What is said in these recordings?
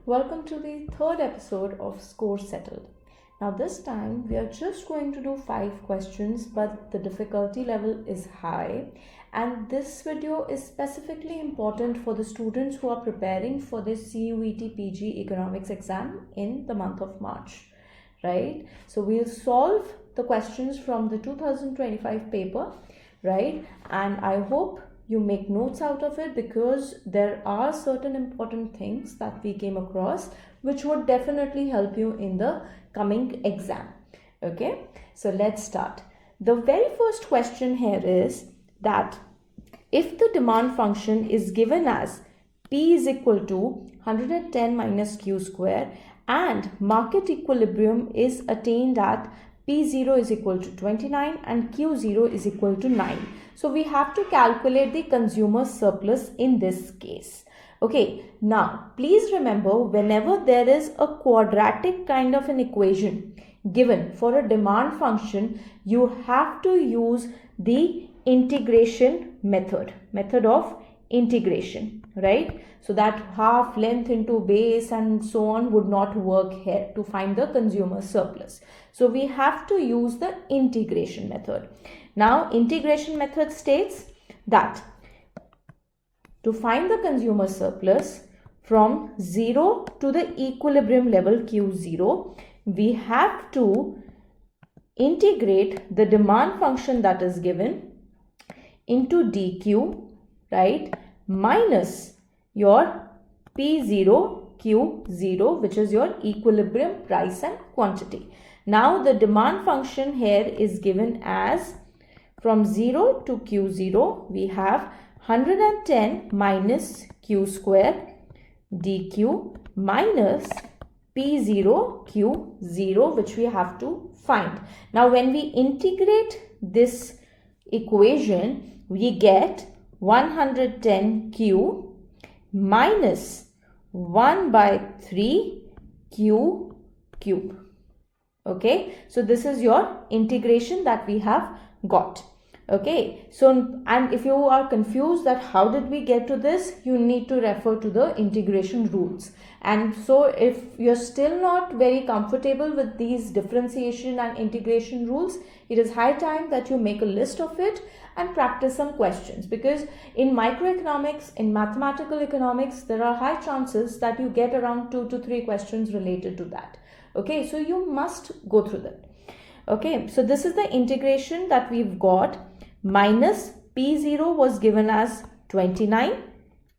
welcome to the third episode of Score Settled. Now this time we are just going to do 5 questions, but the difficulty level is high, and this video is specifically important for the students who are preparing for the CUET-PG economics exam in the month of March, right? So we'll solve the questions from the 2025 paper, right? And I hope you make notes out of it, because there are certain important things that we came across which would definitely help you in the coming exam. Okay, so let's start. The very first question here is that if the demand function is given as P is equal to 110 minus Q square and market equilibrium is attained at P0 is equal to 29 and Q0 is equal to 9. So we have to calculate the consumer surplus in this case. Okay, now please remember, whenever there is a quadratic kind of an equation given for a demand function, you have to use the integration method of integration, right? So that half length into base and so on would not work here to find the consumer surplus. So we have to use the integration method. Now integration method states that to find the consumer surplus from 0 to the equilibrium level Q0, we have to integrate the demand function that is given into dq, right, minus your P0 Q0, which is your equilibrium price and quantity. Now the demand function here is given as from 0 to Q0, we have 110 minus Q square dq minus P0 Q0, which we have to find. Now when we integrate this equation, we get 110Q minus 1 by 3 Q cube. Okay, so this is your integration that we have got. Okay, so and if you are confused that how did we get to this, you need to refer to the integration rules. And so if you're still not very comfortable with these differentiation and integration rules, it is high time that you make a list of it and practice some questions, because in microeconomics, in mathematical economics, there are high chances that you get around 2 to 3 questions related to that. Okay, so you must go through that. Okay, so this is the integration that we've got. Minus P0 was given as 29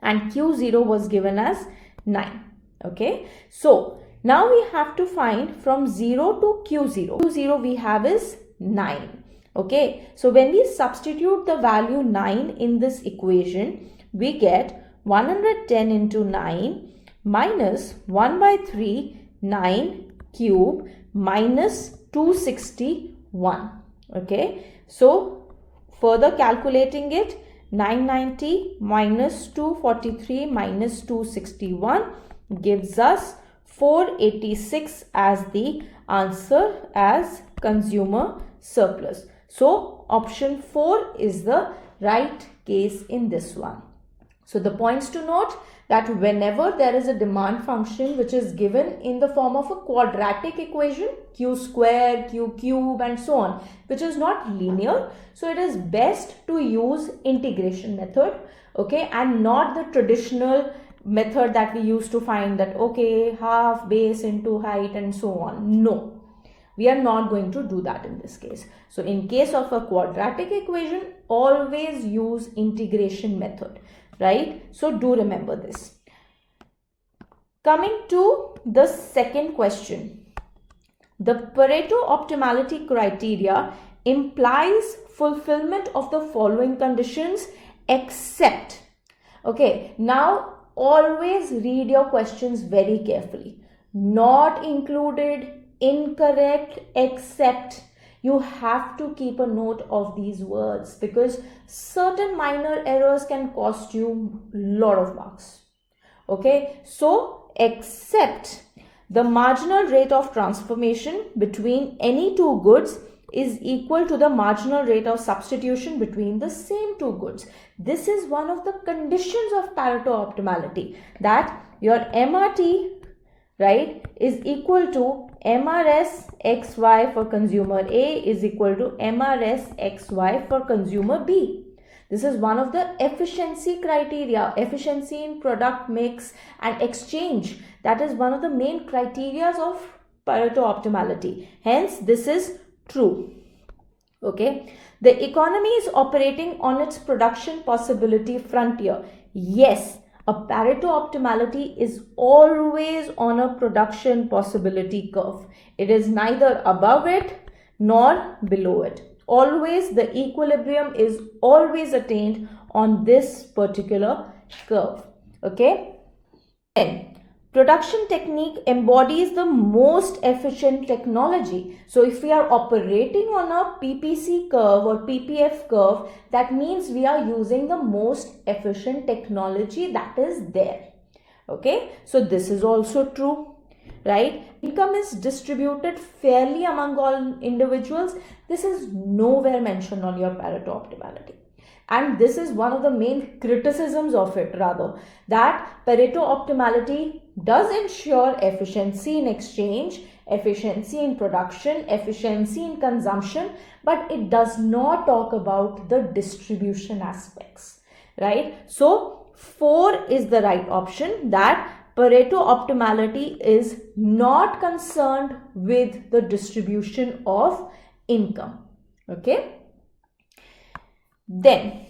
and Q0 was given as 9. Okay, so now we have to find from 0 to Q0. Q0 we have is 9. Okay, so when we substitute the value 9 in this equation, we get 110 into 9 minus 1 by 3 9 cube minus 261. Okay, so further calculating it, 990 minus 243 minus 261 gives us 486 as the answer as consumer surplus. So option 4 is the right case in this one. So the points to note, that whenever there is a demand function which is given in the form of a quadratic equation, q square, q cube and so on, which is not linear, so it is best to use integration method, okay, and not the traditional method that we used to find that, okay, half base into height and so on. No, we are not going to do that in this case. So in case of a quadratic equation, always use integration method, right? So do remember this. Coming to the second question, the Pareto optimality criteria implies fulfillment of the following conditions except. Okay, now always read your questions very carefully. Not included, incorrect, except. You have to keep a note of these words, because certain minor errors can cost you a lot of marks. Okay, so except the marginal rate of transformation between any two goods is equal to the marginal rate of substitution between the same two goods. This is one of the conditions of Pareto optimality, that your MRT right, is equal to MRS XY for consumer A is equal to MRS XY for consumer B. This is one of the efficiency criteria, efficiency in product mix and exchange. That is one of the main criteria of Pareto optimality. Hence, this is true. Okay. The economy is operating on its production possibility frontier. Yes, a Pareto optimality is always on a production possibility curve. It is neither above it nor below it. Always the equilibrium is always attained on this particular curve. Okay. Then, production technique embodies the most efficient technology. So if we are operating on a PPC curve or PPF curve, that means we are using the most efficient technology that is there. Okay, so this is also true, right? Income is distributed fairly among all individuals. This is nowhere mentioned on your Pareto optimality. And this is one of the main criticisms of it, rather, that Pareto optimality does ensure efficiency in exchange, efficiency in production, efficiency in consumption, but it does not talk about the distribution aspects, right? So 4 is the right option, that Pareto optimality is not concerned with the distribution of income. Okay. Then,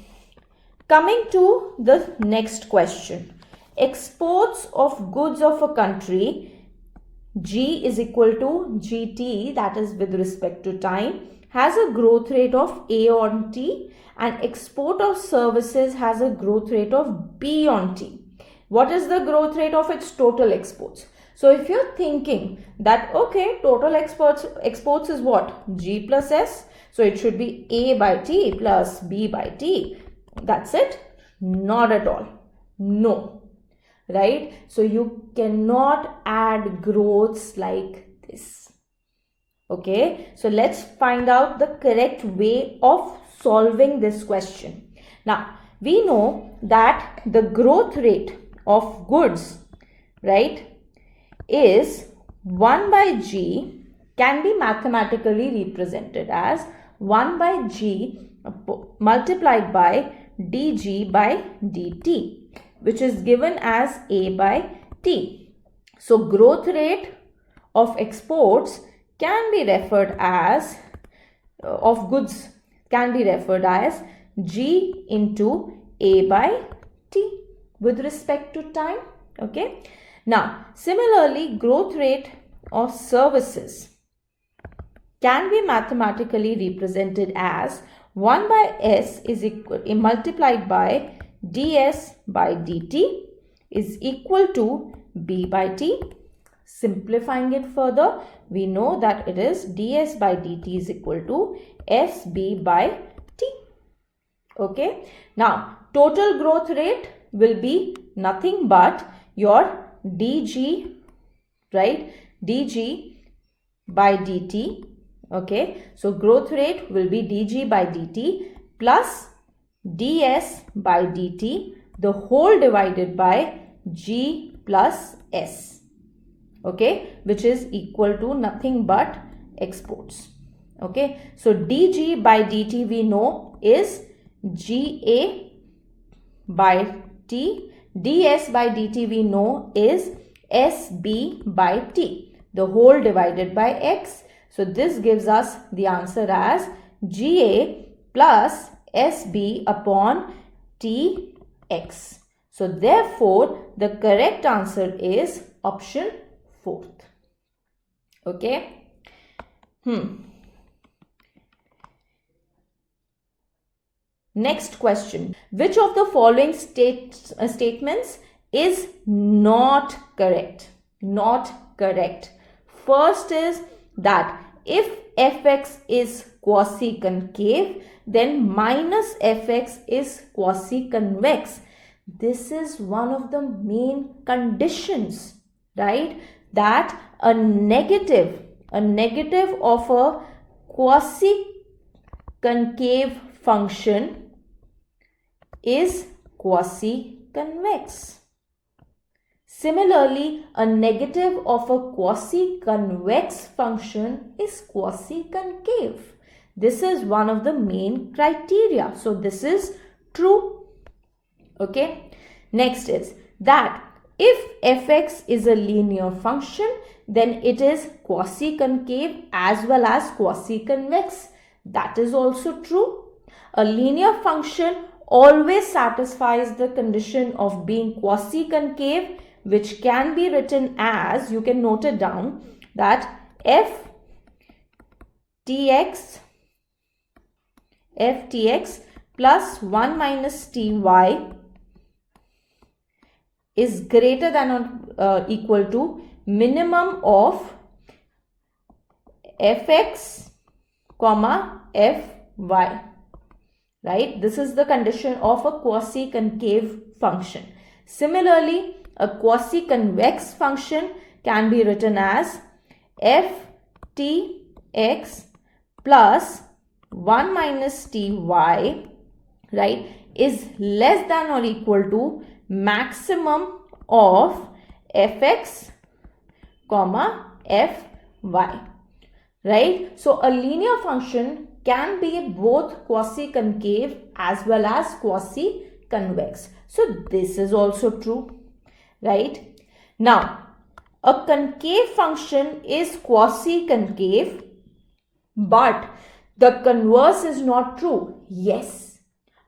coming to the next question. Exports of goods of a country, G is equal to GT, that is with respect to time, has a growth rate of A on T, and export of services has a growth rate of B on T. What is the growth rate of its total exports? So if you're thinking that, okay, total exports is what? G plus S. So it should be A by T plus B by T. That's it? Not at all. No. Right? So you cannot add growths like this. Okay. So let's find out the correct way of solving this question. Now, we know that the growth rate of goods, right, is 1 by G can be mathematically represented as 1 by G multiplied by dG by dt, which is given as A by T. So growth rate of exports can be referred as, of goods can be referred as G into A by T with respect to time. Okay. Now, similarly, growth rate of services can be mathematically represented as 1 by S is equal multiplied by ds by dt is equal to B by T. Simplifying it further, we know that it is ds by dt is equal to SB by T. Okay. Now, total growth rate will be nothing but your dg, right, dg by dt. Okay, so growth rate will be dg by dt plus ds by dt, the whole divided by g plus s. Okay, which is equal to nothing but exports. Okay, so dg by dt we know is ga by t, ds by dt we know is sb by t, the whole divided by x. So this gives us the answer as ga plus sb upon tx. So therefore the correct answer is option 4th. Okay. Next question. Which of the following statements is not correct? Not correct. First is that if fx is quasiconcave, then minus fx is quasiconvex. This is one of the main conditions, right? That a negative of a quasiconcave function is quasiconvex. Similarly, a negative of a quasi-convex function is quasi-concave. This is one of the main criteria. So this is true. Okay. Next is that if fx is a linear function, then it is quasi-concave as well as quasi-convex. That is also true. A linear function always satisfies the condition of being quasi-concave, which can be written as, you can note it down, that ftx plus 1 minus ty is greater than or equal to minimum of fx comma fy, right? This is the condition of a quasi-concave function. Similarly, a quasi-convex function can be written as ftx plus 1 minus ty, right, is less than or equal to maximum of fx comma fy, right? So a linear function can be both quasi-concave as well as quasi-convex. So this is also true, right? Now, a concave function is quasi-concave, but the converse is not true. Yes.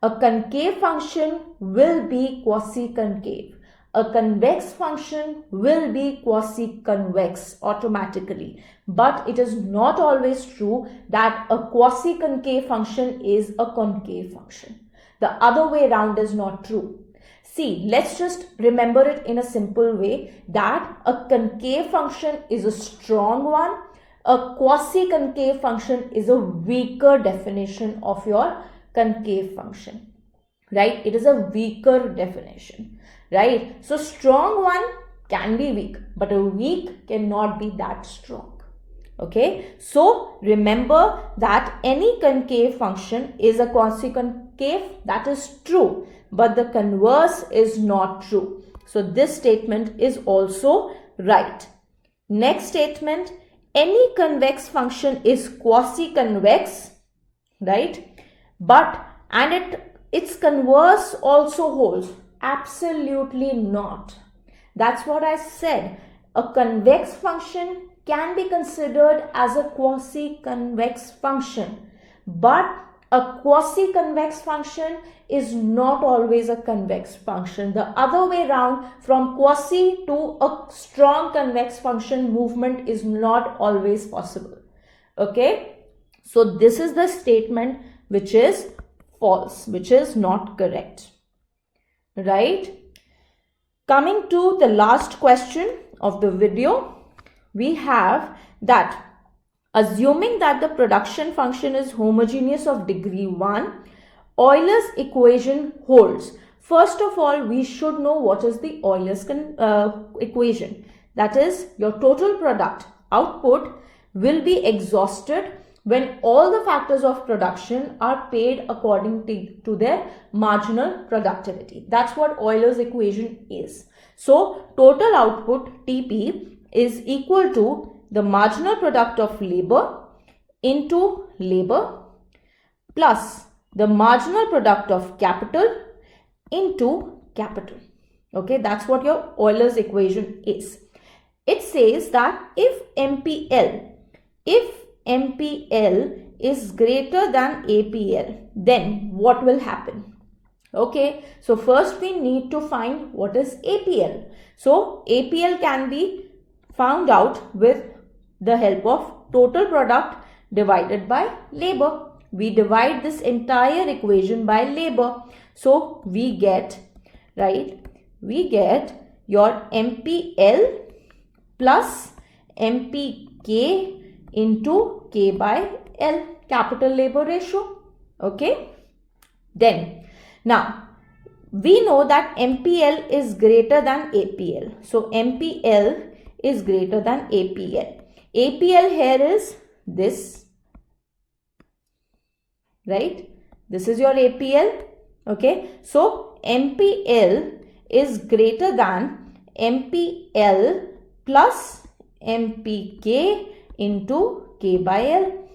A concave function will be quasi-concave. A convex function will be quasi-convex automatically. But it is not always true that a quasi-concave function is a concave function. The other way around is not true. See, let's just remember it in a simple way that a concave function is a strong one. A quasi-concave function is a weaker definition of your concave function, right? It is a weaker definition, right? So strong one can be weak, but a weak cannot be that strong. Okay, so remember that any concave function is a quasi-concave. That is true, but the converse is not true. So this statement is also right. Next statement, any convex function is quasi-convex, right? But its converse also holds. Absolutely not. That's what I said. A convex function can be considered as a quasi-convex function, but a quasi-convex function is not always a convex function. The other way around, from quasi to a strong convex function, movement is not always possible. Okay, so this is the statement which is false, which is not correct, right? Coming to the last question of the video, we have that assuming that the production function is homogeneous of degree 1, Euler's equation holds. First of all, we should know what is the Euler's equation. That is, your total product output will be exhausted when all the factors of production are paid according to their marginal productivity. That's what Euler's equation is. So total output TP is equal to the marginal product of labor into labor plus the marginal product of capital into capital. Okay, that's what your Euler's equation is. It says that if MPL is greater than APL, then what will happen? Okay, so first we need to find what is APL. So APL can be found out with the help of total product divided by labor. We divide this entire equation by labor. So we get, right, we get your MPL plus MPK into K by L, capital labor ratio. Okay, then now we know that MPL is greater than APL. So MPL is greater than APL. APL here is this, right? This is your APL. Okay, so MPL is greater than MPL plus MPK into K by L.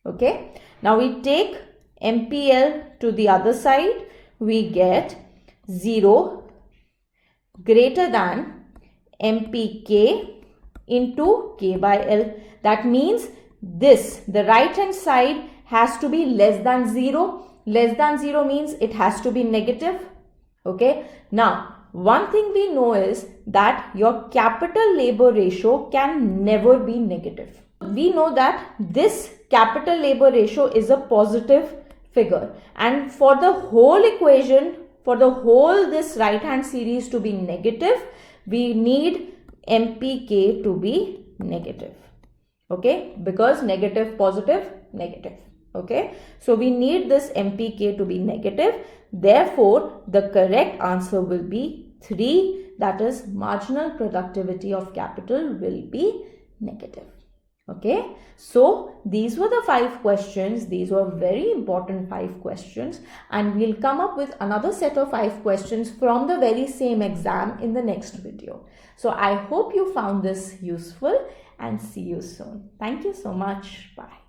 Okay. Now we take MPL to the other side. We get 0 greater than MPK into K by L. That means this, the right hand side has to be less than 0. Less than 0 means it has to be negative. Okay. Now, one thing we know is that your capital labor ratio can never be negative. We know that this capital labor ratio is a positive figure, and for the whole equation, for the whole this right hand series to be negative, we need MPK to be negative. Okay, because negative, positive, negative. Okay, so we need this MPK to be negative. Therefore, the correct answer will be 3, that is marginal productivity of capital will be negative. Okay, so these were the 5 questions. These were very important 5 questions, and we'll come up with another set of 5 questions from the very same exam in the next video. So I hope you found this useful, and see you soon. Thank you so much. Bye.